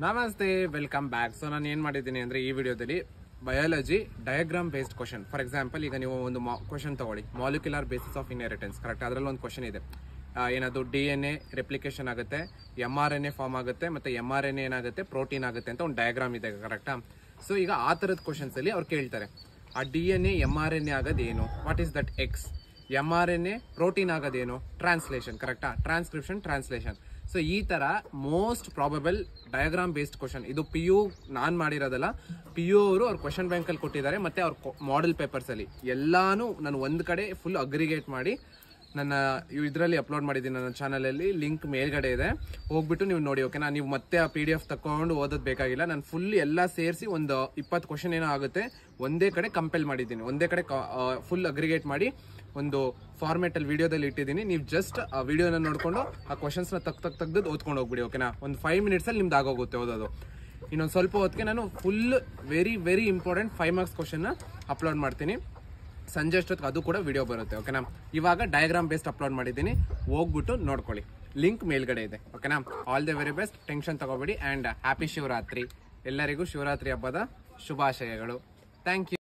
ನಮಸ್ತೆ, welcome back. So ನಾನು ಏನು ಮಾಡಿದ್ದೀನಿ ಅಂದರೆ ಈ ವಿಡಿಯೋದಲ್ಲಿ biology diagram based question. For example, ಈಗ ನೀವು ಒಂದು ಕ್ವಶನ್ ತಗೊಳ್ಳಿ, molecular basis of inheritance. Correct, ಅದರಲ್ಲಿ ಒಂದು ಕ್ವಶನ್ ಇದೆ. ಏನದು DNA ರೆಪ್ಲಿಕೇಶನ್ ಆಗುತ್ತೆ, mRNA ಫಾರ್ಮ್ ಆಗುತ್ತೆ, ಮತ್ತು mRNA ಏನಾಗುತ್ತೆ, ಪ್ರೋಟೀನ್ ಆಗುತ್ತೆ ಅಂತ ಒಂದು ಡಯಾಗ್ರಾಮ್ ಇದೆ. ಕರೆಕ್ಟಾ? ಸೊ ಈಗ ಆ ಥರದ ಕ್ವಶನ್ಸ್ ಅಲ್ಲಿ ಅವ್ರು ಕೇಳ್ತಾರೆ, ಆ DNA mRNA ಆಗೋದೇನು, what is that X, mRNA protein ಆಗೋದೇನು, ಟ್ರಾನ್ಸ್ಲೇಷನ್. ಕರೆಕ್ಟಾ? Transcription, translation. ಸೊ ಈ ತರ most probable diagram based question ಇದು. PU ನಾನ್ ಮಾಡಿರೋದಲ್ಲ, PU ಅವರು ಅವ್ರ ಕ್ವಶನ್ ಬ್ಯಾಂಕ್ ಅಲ್ಲಿ ಕೊಟ್ಟಿದ್ದಾರೆ, ಮತ್ತೆ ಅವ್ರ ಮಾಡೆಲ್ ಪೇಪರ್ಸ್ ಅಲ್ಲಿ ಎಲ್ಲಾನು ನಾನು ಒಂದ್ ಕಡೆ ಫುಲ್ ಅಗ್ರಿಗೇಟ್ ಮಾಡಿ ನನ್ನ ಇದರಲ್ಲಿ ಅಪ್ಲೋಡ್ ಮಾಡಿದ್ದೀನಿ. ನನ್ನ ಚಾನಲ್ ಅಲ್ಲಿ ಲಿಂಕ್ ಮೇಲ್ಗಡೆ ಇದೆ, ಹೋಗ್ಬಿಟ್ಟು ನೀವು ನೋಡಿ. ಓಕೆನಾ? ನೀವು ಮತ್ತೆ ಆ PDF ತಕೊಂಡು ಓದೋದು ಬೇಕಾಗಿಲ್ಲ. ನಾನು ಫುಲ್ ಎಲ್ಲ ಸೇರಿಸಿ ಒಂದು 20 ಕ್ವಶನ್ ಏನೋ ಆಗುತ್ತೆ ಒಂದೇ ಕಡೆ ಕಂಪೈಲ್ ಮಾಡಿದ್ದೀನಿ, ಒಂದೇ ಕಡೆ ಫುಲ್ ಅಗ್ರಿಗೇಟ್ ಮಾಡಿ ಒಂದು ಫಾರ್ಮೆಟ್ ಅಲ್ಲಿ ವಿಡಿಯೋದಲ್ಲಿ ಇಟ್ಟಿದ್ದೀನಿ. ನೀವು ಜಸ್ಟ್ ಆ ವಿಡಿಯೋನ ನೋಡ್ಕೊಂಡು ಆ ಕ್ವಶನ್ಸ್ ನ ತೆಗ್ದು ಓದ್ಕೊಂಡು ಹೋಗ್ಬಿಡಿ. ಓಕೆನಾ? ಒಂದು 5 minutes ಅಲ್ಲಿ ನಿಮ್ದು ಆಗೋಗುತ್ತೆ ಓದೋದು. ಇನ್ನೊಂದು ಸ್ವಲ್ಪ ಹೊತ್ತಿಗೆ ನಾನು full very important 5 marks question upload ಮಾಡ್ತೀನಿ. ಸಂಜೆ ಅಷ್ಟೊತ್ತಿಗೆ ಅದು ಕೂಡ ವಿಡಿಯೋ ಬರುತ್ತೆ. ಓಕೆನಾ? ಇವಾಗ ಡಯಾಗ್ರಾಮ್ ಬೇಸ್ಡ್ ಅಪ್ಲೋಡ್ ಮಾಡಿದ್ದೀನಿ, ಹೋಗ್ಬಿಟ್ಟು ನೋಡ್ಕೊಳ್ಳಿ. ಲಿಂಕ್ ಮೇಲ್ಗಡೆ ಇದೆ. ಓಕೆನಾ? All the very best, tension ತಗೋಬೇಡಿ. And happy Shivaratri. ಎಲ್ಲರಿಗೂ ಶಿವರಾತ್ರಿ ಹಬ್ಬದ ಶುಭಾಶಯಗಳು. Thank you.